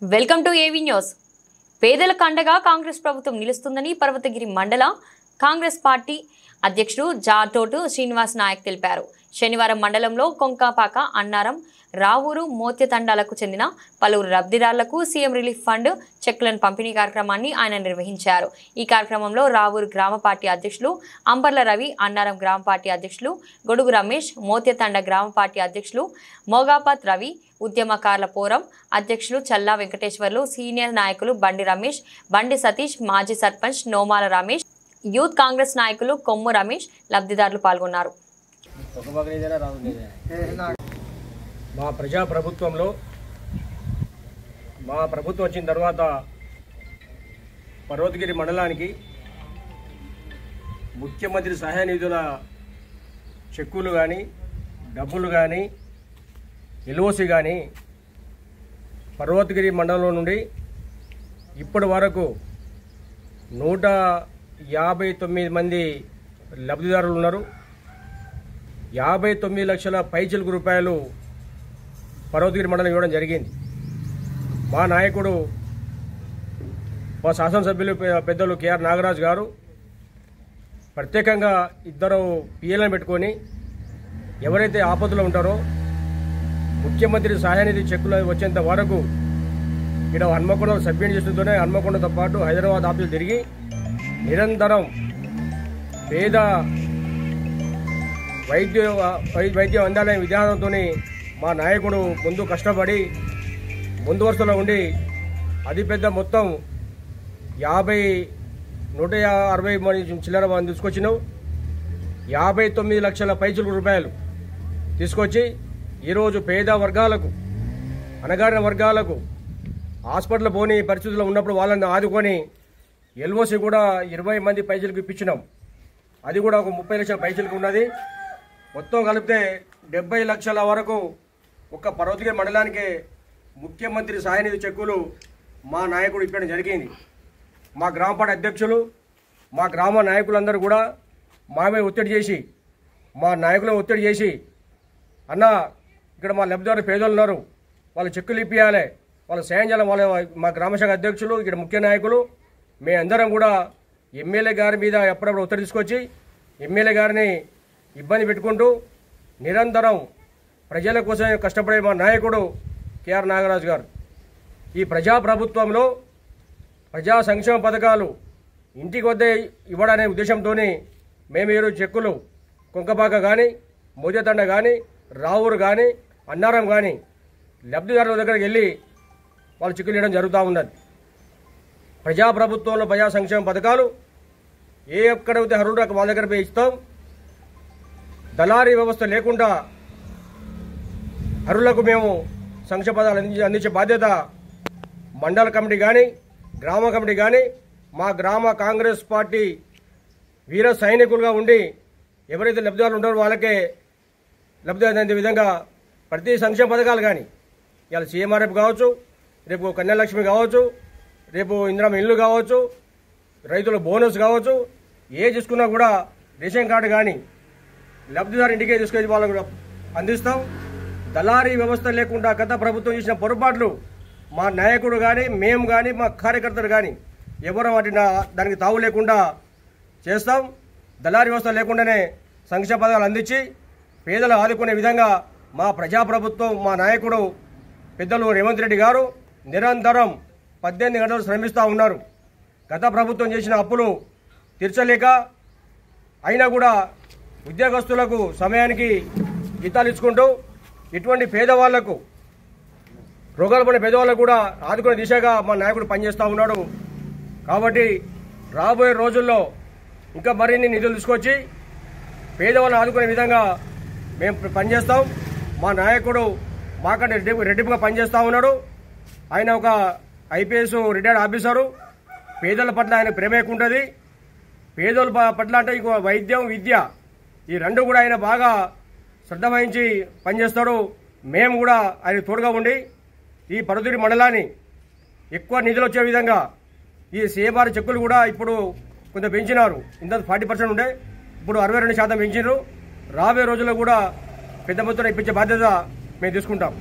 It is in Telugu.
Welcome to AV news. పేదలకు అండగా కాంగ్రెస్ ప్రభుత్వం నిలుస్తుందని పర్వతగిరి మండల కాంగ్రెస్ పార్టీ అధ్యక్షుడు జాటోటు శ్రీనివాస్ నాయక్ తెలిపారు. శనివారం మండలంలో కొంకాపాక, అన్నారం, రావూరు, మోత్యతండాలకు చెందిన పలువురు లబ్ధిదారులకు సీఎం రిలీఫ్ ఫండ్ చెక్లను పంపిణీ కార్యక్రమాన్ని ఆయన నిర్వహించారు. ఈ కార్యక్రమంలో రావూరు గ్రామ పార్టీ అధ్యక్షులు అంబర్ల రవి, అన్నారం గ్రామ పార్టీ అధ్యక్షులు గొడుగు రమేష్, మోత్యతండ గ్రామ పార్టీ అధ్యక్షులు మోగాపత్ రవి, ఉద్యమకారుల పోరం అధ్యక్షులు చల్లా వెంకటేశ్వర్లు, సీనియర్ నాయకులు బండి రమేష్, బండి సతీష్, మాజీ సర్పంచ్ నోమాల రమేష్, యూత్ కాంగ్రెస్ నాయకులు కొమ్ము రమేష్ లబ్ధిదారులు పాల్గొన్నారు. మా ప్రజాప్రభుత్వంలో మా ప్రభుత్వం వచ్చిన తర్వాత పర్వతగిరి మండలానికి ముఖ్యమంత్రి సహాయ నిధుల చెక్కులు కానీ, డబ్బులు కానీ, ఎల్ఓసి కానీ పర్వతగిరి మండలం నుండి ఇప్పటి వరకు 159 మంది లబ్ధిదారులు ఉన్నారు. 59 లక్షల పైచిలకు రూపాయలు పర్వతగిరి మండలం ఇవ్వడం జరిగింది. మా నాయకుడు, మా శాసనసభ్యులు పెద్దలు కేఆర్ నాగరాజు గారు ప్రత్యేకంగా 2 పిఎల్ని పెట్టుకొని ఎవరైతే ఆపదలో ఉంటారో ముఖ్యమంత్రి సహాయనిధి చెక్కులు వచ్చేంత వరకు ఇక్కడ హన్మకొండ సబ్మిట్ చేస్తుంటూనే హన్మకొండతో పాటు హైదరాబాద్ ఆఫీసులు తిరిగి నిరంతరం పేద వైద్యం అందాలనే విధానంతో మా నాయకుడు ముందు కష్టపడి ముందు వరుసలో ఉండి అతిపెద్ద మొత్తం 160 చిల్లర మంది తీసుకొచ్చినాం. 59 లక్షల పైచిలకు రూపాయలు తీసుకొచ్చి ఈరోజు పేద వర్గాలకు, అణగారిన వర్గాలకు హాస్పిటల్ పోని పరిస్థితుల్లో ఉన్నప్పుడు వాళ్ళని ఆదుకొని ఎల్ఓసి కూడా 20 మంది పైసలకు ఇప్పించినాం. అది కూడా ఒక 30 లక్షల పైసలకు ఉన్నది. మొత్తం కలిపితే 70 లక్షల వరకు ఒక పర్వతగిరి మండలానికి ముఖ్యమంత్రి సహాయనిధి చెక్కులు మా నాయకుడు ఇప్పడం జరిగింది. మా గ్రామ పార్టీ అధ్యక్షులు, మా గ్రామ నాయకులందరూ కూడా మా మీద ఒత్తిడి చేసి, మా నాయకులను ఒత్తిడి చేసి, అన్న ఇక్కడ మా లబ్ధిదారులు పేదలు ఉన్నారు, వాళ్ళు చెక్కులు ఇప్పియాలి, వాళ్ళ సాయం చేయాలి. వాళ్ళ మా గ్రామశాఖ అధ్యక్షులు, ఇక్కడ ముఖ్య నాయకులు మేమందరం కూడా ఎమ్మెల్యే గారి మీద ఎప్పుడప్పుడు ఒత్తిడి తీసుకొచ్చి ఎమ్మెల్యే గారిని ఇబ్బంది పెట్టుకుంటూ నిరంతరం ప్రజల కోసం కష్టపడే మా నాయకుడు కేఆర్ నాగరాజు గారు ఈ ప్రజాప్రభుత్వంలో ప్రజా సంక్షేమ పథకాలు ఇంటికి వద్దే ఇవ్వడనే ఉద్దేశంతో మేము ఈరోజు చెక్కులు కొంకపాక కానీ, మోజతండ కానీ, రావూరు కానీ, అన్నారం కానీ లబ్ధిదారుల దగ్గరికి వెళ్ళి వాళ్ళు చెక్కులు ఇవ్వడం జరుగుతూ ఉన్నది. ప్రజాప్రభుత్వంలో ప్రజా సంక్షేమ పథకాలు ఏ ఎక్కడైతే అర్హులు వాళ్ళ దగ్గర పోయి ఇస్తాం. దళారీ వ్యవస్థ లేకుండా అర్హులకు మేము సంక్షేమ పథకాలు అందించే బాధ్యత మండల కమిటీ కానీ, గ్రామ కమిటీ కానీ, మా గ్రామ కాంగ్రెస్ పార్టీ వీర సైనికులుగా ఉండి ఎవరైతే లబ్ధిదారులు ఉంటారో వాళ్ళకే లబ్ధి అందే విధంగా ప్రతి సంక్షేమ పథకాలు కానీ ఇవాళ సీఎంఆర్ఎఫ్ కావచ్చు, రేపు కన్యాలక్ష్మి కావచ్చు, రేపు ఇందిరమ్మ ఇల్లు కావచ్చు, రైతుల బోనస్ కావచ్చు, ఏ చూసుకున్నా కూడా రేషన్ కార్డు కానీ లబ్ధిదారు ఇంటికే తీసుకొచ్చి వాళ్ళకు అందిస్తాం. దళారీ వ్యవస్థ లేకుండా గత ప్రభుత్వం చేసిన పొరపాట్లు మా నాయకుడు కానీ, మేము కానీ, మా కార్యకర్తలు కానీ ఎవరో దానికి తావు లేకుండా చేస్తాం. దళారీ వ్యవస్థ లేకుండానే సంక్షేమ పథకాలు అందించి పేదలు ఆదుకునే విధంగా మా ప్రజాప్రభుత్వం, మా నాయకుడు పెద్దలు రేవంత్ రెడ్డి గారు నిరంతరం 18 గంటలు శ్రమిస్తూ ఉన్నారు. గత ప్రభుత్వం చేసిన అప్పులు తీర్చలేక అయినా కూడా ఉద్యోగస్తులకు సమయానికి జీతాలు ఇచ్చుకుంటూ ఇటువంటి పేదవాళ్లకు, రోగాలు పడిన పేదవాళ్ళకు కూడా ఆదుకునే దిశగా మా నాయకుడు పనిచేస్తూ ఉన్నాడు. కాబట్టి రాబోయే రోజుల్లో ఇంకా మరిన్ని నిధులు తీసుకొచ్చి పేదవాళ్ళని ఆదుకునే విధంగా మేము పనిచేస్తాం. మా నాయకుడు మాకంటే రెడ్డిగా పనిచేస్తూ ఉన్నాడు. ఆయన ఒక ఐపీఎస్ రిటైర్డ్ ఆఫీసరు. పేదల పట్ల ఆయన ప్రేమ ఎక్కువ ఉంటుంది. పేదల పట్ల అంటే ఇంకో వైద్యం, విద్య ఈ రెండు కూడా ఆయన బాగా శ్రద్ధ వహించి పనిచేస్తాడు. మేము కూడా ఆయన తోడుగా ఉండి ఈ పర్వతగిరి మండలాన్ని ఎక్కువ నిధులు వచ్చే విధంగా ఈ సీఎంఆర్ చెక్కులు కూడా ఇప్పుడు కొంచెం పెంచినారు. ఇంత 40% ఉండే ఇప్పుడు 62% పెంచినారు. రాబోయే రోజుల్లో కూడా పెద్ద మొత్తంలో ఇప్పించే బాధ్యత మేము తీసుకుంటాం.